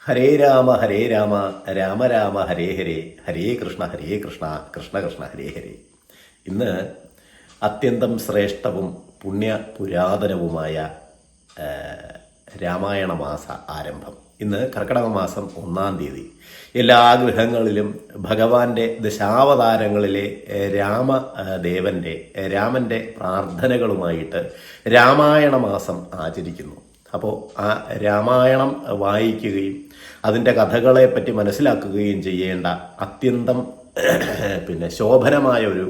ഹരേ രാമ രാമ രാമ ഹരേ ഹരേ, ഹരേ കൃഷ്ണ കൃഷ്ണ കൃഷ്ണ ഹരേ ഹരേ. ഇന്ന് അത്യന്തം ശ്രേഷ്ഠവും പുണ്യപുരാതനവുമായ രാമായണ മാസ ആരംഭം. ഇന്ന് കർക്കിടക മാസം 1-ാം തീയതി. എല്ലാ ഗൃഹങ്ങളിലും ഭഗവാന്റെ ദശാവതാരങ്ങളിലെ രാമന്റെ പ്രാർത്ഥനകളുമായിട്ട് രാമായണ മാസം ആചരിക്കുന്നു. അപ്പോൾ ആ രാമായണം വായിക്കുകയും അതിൻ്റെ കഥകളെപ്പറ്റി മനസ്സിലാക്കുകയും ചെയ്യേണ്ട അത്യന്തം ശോഭനമായ ഒരു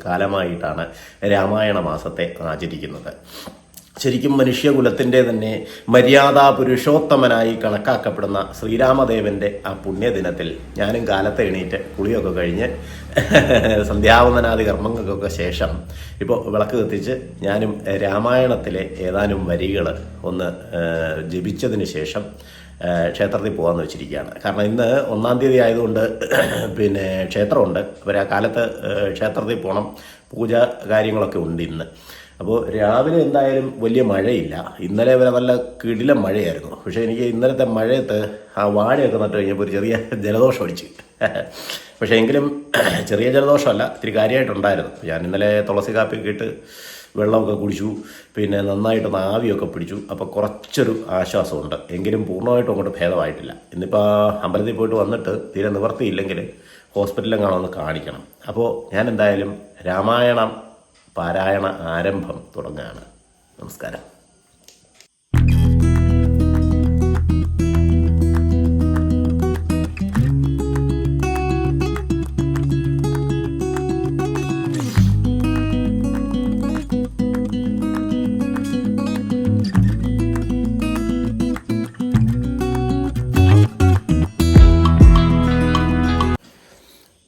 കാലമായിട്ടാണ് രാമായണ മാസത്തെ ആചരിക്കുന്നത്. ശരിക്കും മനുഷ്യകുലത്തിൻ്റെ തന്നെ മര്യാദാ പുരുഷോത്തമനായി കണക്കാക്കപ്പെടുന്ന ശ്രീരാമദേവൻ്റെ ആ പുണ്യദിനത്തിൽ ഞാനും കാലത്തെ എണീറ്റ് കുളിയൊക്കെ കഴിഞ്ഞ് സന്ധ്യാവന്ദനാദി കർമ്മങ്ങൾക്കൊക്കെ ശേഷം ഇപ്പോൾ വിളക്ക് കത്തിച്ച് ഞാനും രാമായണത്തിലെ ഏതാനും വരികൾ ഒന്ന് ജപിച്ചതിന് ശേഷം ക്ഷേത്രത്തിൽ പോകാമെന്ന് വെച്ചിരിക്കുകയാണ്. കാരണം ഇന്ന് 1-ാം തീയതി ആയതുകൊണ്ട് ക്ഷേത്രമുണ്ട്. അപ്പോൾ ആ കാലത്ത് ക്ഷേത്രത്തിൽ പോകണം, പൂജ കാര്യങ്ങളൊക്കെ ഉണ്ട് ഇന്ന്. അപ്പോൾ രാവിലെ എന്തായാലും വലിയ മഴയില്ല. ഇന്നലെ വരെ നല്ല കിടിലം മഴയായിരുന്നു. പക്ഷേ എനിക്ക് ഇന്നലത്തെ മഴയത്ത് ആ വാഴയൊക്കെ നട്ട് കഴിഞ്ഞപ്പോൾ ഒരു ചെറിയ ജലദോഷം അടിച്ച്. പക്ഷേ എങ്കിലും ചെറിയ ജലദോഷമല്ല, ഇത്തിരി കാര്യമായിട്ടുണ്ടായിരുന്നു. ഞാൻ ഇന്നലെ തുളസി കാപ്പിയൊക്കെ ഇട്ട് വെള്ളമൊക്കെ കുടിച്ചു, നന്നായിട്ടൊന്ന് ആവിയൊക്കെ പിടിച്ചു. അപ്പോൾ കുറച്ചൊരു ആശ്വാസമുണ്ട്. എങ്കിലും പൂർണ്ണമായിട്ടും അങ്ങോട്ട് ഭേദമായിട്ടില്ല. ഇന്നിപ്പോൾ അമ്പലത്തിൽ പോയിട്ട് വന്നിട്ട് തീരെ നിവർത്തിയില്ലെങ്കിൽ ഹോസ്പിറ്റലിലും കാണാമെന്ന് കാണിക്കണം. അപ്പോൾ ഞാൻ എന്തായാലും രാമായണം പാരായണ ആരംഭം തുടങ്ങുകയാണ്. നമസ്കാരം.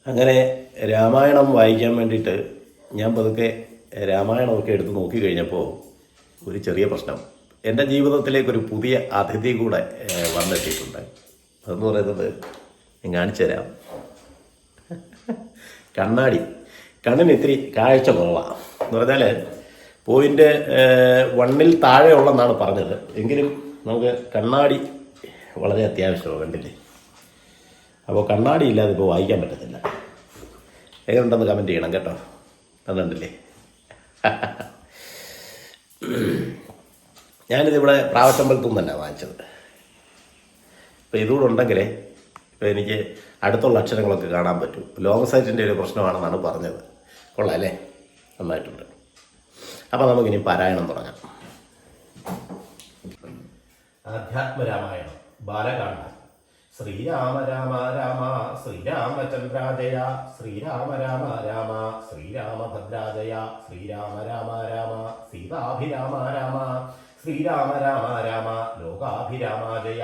അങ്ങനെ രാമായണം വായിക്കാൻ വേണ്ടിയിട്ട് ഞാൻ പതുക്കെ രാമായണമൊക്കെ എടുത്ത് നോക്കിക്കഴിഞ്ഞപ്പോൾ ഒരു ചെറിയ പ്രശ്നം. എൻ്റെ ജീവിതത്തിലേക്കൊരു പുതിയ അതിഥി കൂടെ വന്നെത്തിയിട്ടുണ്ട്. അതെന്ന് പറയുന്നത് ഞാൻ കാണിച്ചു തരാം. കണ്ണിന് ഇത്തിരി കാഴ്ച കുറവാണ്. എന്ന് പറഞ്ഞാൽ .1 താഴെ ഉള്ളെന്നാണ് പറഞ്ഞത്. എങ്കിലും നമുക്ക് കണ്ണാടി വളരെ അത്യാവശ്യമാണ്, കണ്ടില്ലേ? അപ്പോൾ കണ്ണാടി ഇല്ലാതെ ഇപ്പോൾ വായിക്കാൻ പറ്റത്തില്ല. എങ്ങനെയുണ്ടെന്ന് കമൻറ്റ് ചെയ്യണം കേട്ടോ. അതുണ്ടല്ലേ, ഞാനിതിവിടെ പ്രാവച്ചമ്പലത്തു നിന്നല്ല വാങ്ങിച്ചത്. ഇപ്പോൾ ഇതുകൂടെ ഉണ്ടെങ്കിലേ ഇപ്പോൾ എനിക്ക് അടുത്തുള്ള അക്ഷരങ്ങളൊക്കെ കാണാൻ പറ്റും. ലോങ് സൈറ്റിൻ്റെ ഒരു പ്രശ്നമാണെന്നാണ് പറഞ്ഞത്. കൊള്ളാം അല്ലേ? നന്നായിട്ടുണ്ട്. അപ്പോൾ നമുക്കിനി പാരായണം തുടങ്ങാം. ആധ്യാത്മരാമായണം ബാലകാണ്ഡം. ശ്രീരാമ രാമ രാമ ശ്രീരാമചന്ദ്രാജയ, ശ്രീരാമ രാമ രാമ ശ്രീരാമഭദ്രാജയ, ശ്രീരാമ രാമ രാമ സീതാഭിരാമ രാമ, ശ്രീരാമ രാമ രാമ ലോകാഭിരാമാജയ,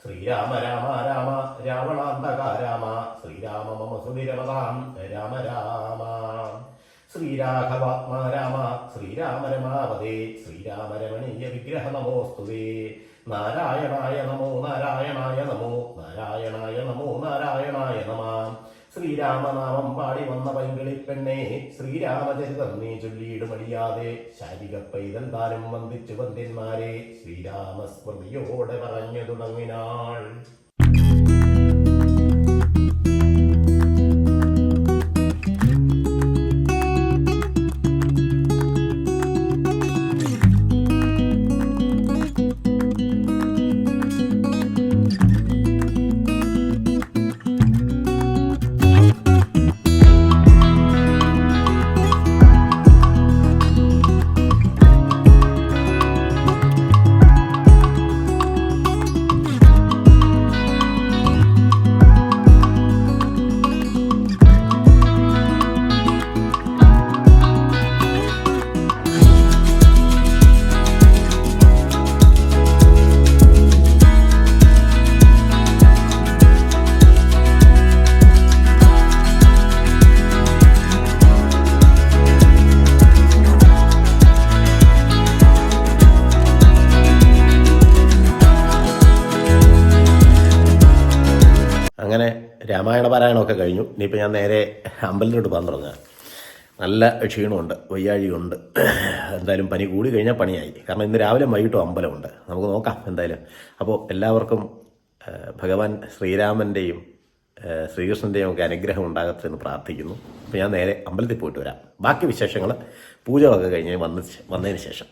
ശ്രീരാമ രാമ രാമ രാവണാന്തക രാമ, ശ്രീരാമ മമ സുധിരവതാം രാമ രാമ, ശ്രീരാഘവാത്മാ രാമ ശ്രീരാമ രമാവതേ, ശ്രീരാമ രമണീയ വിഗ്രഹ നമോസ്തുതേ, നാരായണായ നമോ നാരായണായ നമോ നാരായണായ നമോ നാരായണായ നമ. ശ്രീരാമനാമം പാടി വന്ന പൈങ്കിളിപ്പെണ്ണെ, ശ്രീരാമചരിതം നീ ചൊല്ലിയിടുമടിയാതെ, ശാരിക പൈതൽ താനും വന്ദിച്ചു വന്ദ്യന്മാരെ, ശ്രീരാമസ്മൃതിയോടെ പറഞ്ഞു തുടങ്ങിനാൾ. അങ്ങനെ രാമായണ പാരായണമൊക്കെ കഴിഞ്ഞു. ഇനിയിപ്പോൾ ഞാൻ നേരെ അമ്പലത്തിലോട്ട് പോകാൻ തുടങ്ങുക. നല്ല ക്ഷീണമുണ്ട്, വയ്യാഴിയുണ്ട്. എന്തായാലും പനി കൂടി കഴിഞ്ഞാൽ പണിയായി. കാരണം ഇന്ന് രാവിലെ വൈകിട്ടും അമ്പലമുണ്ട്. നമുക്ക് നോക്കാം എന്തായാലും. അപ്പോൾ എല്ലാവർക്കും ഭഗവാൻ ശ്രീരാമൻ്റെയും ശ്രീകൃഷ്ണൻ്റെയും ഒക്കെ അനുഗ്രഹം ഉണ്ടാകട്ടെ എന്ന് പ്രാർത്ഥിക്കുന്നു. അപ്പോൾ ഞാൻ നേരെ അമ്പലത്തിൽ പോയിട്ട് വരാം. ബാക്കി വിശേഷങ്ങൾ പൂജകളൊക്കെ കഴിഞ്ഞ് വന്നതിന് ശേഷം.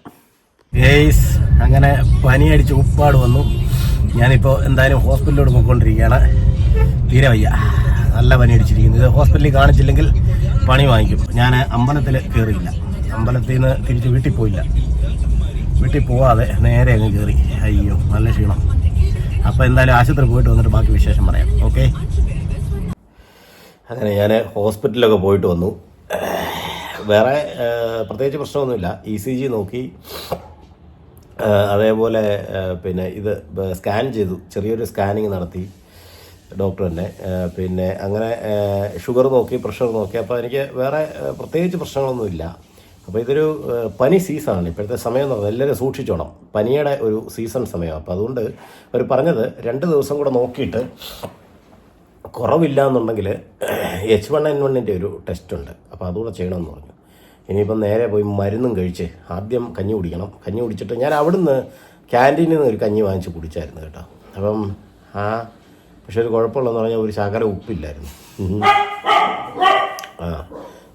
ഗേയ്സ്, അങ്ങനെ പനിയടിച്ച് ഉപ്പാട് വന്നു. ഞാനിപ്പോൾ എന്തായാലും ഹോസ്പിറ്റലിലോട്ട് പോയിക്കൊണ്ടിരിക്കുകയാണ്. തീരെ വയ്യ, നല്ല പനി അടിച്ചിരിക്കുന്നു. ഇത് ഹോസ്പിറ്റലിൽ കാണിച്ചില്ലെങ്കിൽ പണി വാങ്ങിക്കും. ഞാൻ അമ്പലത്തിൽ കയറിയില്ല, അമ്പലത്തിൽ നിന്ന് തിരിച്ച് വീട്ടിൽ പോയില്ല. വീട്ടിൽ പോവാതെ നേരെ അങ്ങ് കയറി. അയ്യോ, നല്ല ക്ഷീണം. അപ്പോൾ എന്തായാലും ആശുപത്രി പോയിട്ട് വന്നിട്ട് ബാക്കി വിശേഷം പറയാം. ഓക്കെ. അങ്ങനെ ഞാൻ ഹോസ്പിറ്റലിലൊക്കെ പോയിട്ട് വന്നു. വേറെ പ്രത്യേകിച്ച് പ്രശ്നമൊന്നുമില്ല. ECG നോക്കി, അതേപോലെ പിന്നെ ഇത് സ്കാൻ ചെയ്തു, ചെറിയൊരു സ്കാനിങ് നടത്തി ഡോക്ടർ തന്നെ. പിന്നെ അങ്ങനെ ഷുഗർ നോക്കി, പ്രഷർ നോക്കി. അപ്പോൾ എനിക്ക് വേറെ പ്രത്യേകിച്ച് പ്രശ്നങ്ങളൊന്നുമില്ല. അപ്പോൾ ഇതൊരു പനി സീസണാണ് ഇപ്പോഴത്തെ സമയം എന്ന് പറഞ്ഞാൽ. എല്ലാവരും സൂക്ഷിച്ചോണം, പനിയുടെ ഒരു സീസൺ സമയം. അപ്പോൾ അതുകൊണ്ട് അവർ പറഞ്ഞത് 2 ദിവസം കൂടെ നോക്കിയിട്ട് കുറവില്ല എന്നുണ്ടെങ്കിൽ H1N1 ഒരു ടെസ്റ്റ് ഉണ്ട്, അപ്പോൾ അതുകൂടെ ചെയ്യണമെന്ന് പറഞ്ഞു. ഇനിയിപ്പം നേരെ പോയി മരുന്നും കഴിച്ച് ആദ്യം കഞ്ഞി കുടിക്കണം. കഞ്ഞി കുടിച്ചിട്ട് ഞാൻ അവിടുന്ന് ക്യാൻറ്റീനിൽ നിന്ന് ഒരു കഞ്ഞി വാങ്ങിച്ച് കുടിച്ചായിരുന്നു കേട്ടോ. അപ്പം പക്ഷെ ഒരു കുഴപ്പമുള്ളതെന്ന് പറഞ്ഞാൽ ഒരു ശകല ഉപ്പില്ലായിരുന്നു.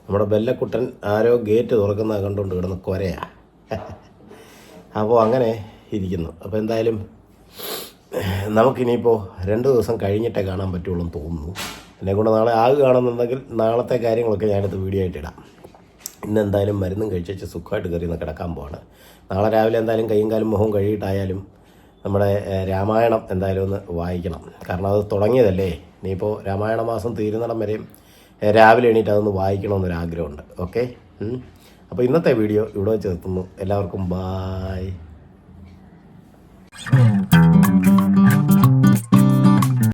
നമ്മുടെ ബെല്ലക്കുട്ടൻ ആരോ ഗേറ്റ് തുറക്കുന്ന കണ്ടുകൊണ്ട് കിടന്ന് കൊരയാ. അപ്പോൾ അങ്ങനെ ഇരിക്കുന്നു. അപ്പോൾ എന്തായാലും നമുക്കിനിയിപ്പോൾ 2 ദിവസം കഴിഞ്ഞിട്ടേ കാണാൻ പറ്റുള്ളൂ എന്ന് തോന്നുന്നു. എന്നെക്കൊണ്ട് നാളെ കാണുന്നുണ്ടെങ്കിൽ നാളത്തെ കാര്യങ്ങളൊക്കെ ഞാനത് വീഡിയോ ആയിട്ട് ഇടാം. ഇന്ന് എന്തായാലും മരുന്നും കഴിച്ചു സുഖമായിട്ട് കയറി ഒന്ന് കിടക്കാൻ പോവാണ്. നാളെ രാവിലെ എന്തായാലും കൈയും കാലും മുഖവും കഴുകിയിട്ടായാലും നമ്മുടെ രാമായണം എന്തായാലും ഒന്ന് വായിക്കണം. കാരണം അത് തുടങ്ങിയതല്ലേ. ഇനിയിപ്പോൾ രാമായണ മാസം തീരുന്നിടം വരെയും രാവിലെ എണീറ്റ് അതൊന്ന് വായിക്കണമെന്നൊരാഗ്രഹമുണ്ട്. ഓക്കെ. അപ്പോൾ ഇന്നത്തെ വീഡിയോ ഇവിടെ വെച്ച് നിർത്തുന്നു. എല്ലാവർക്കും ബായ്.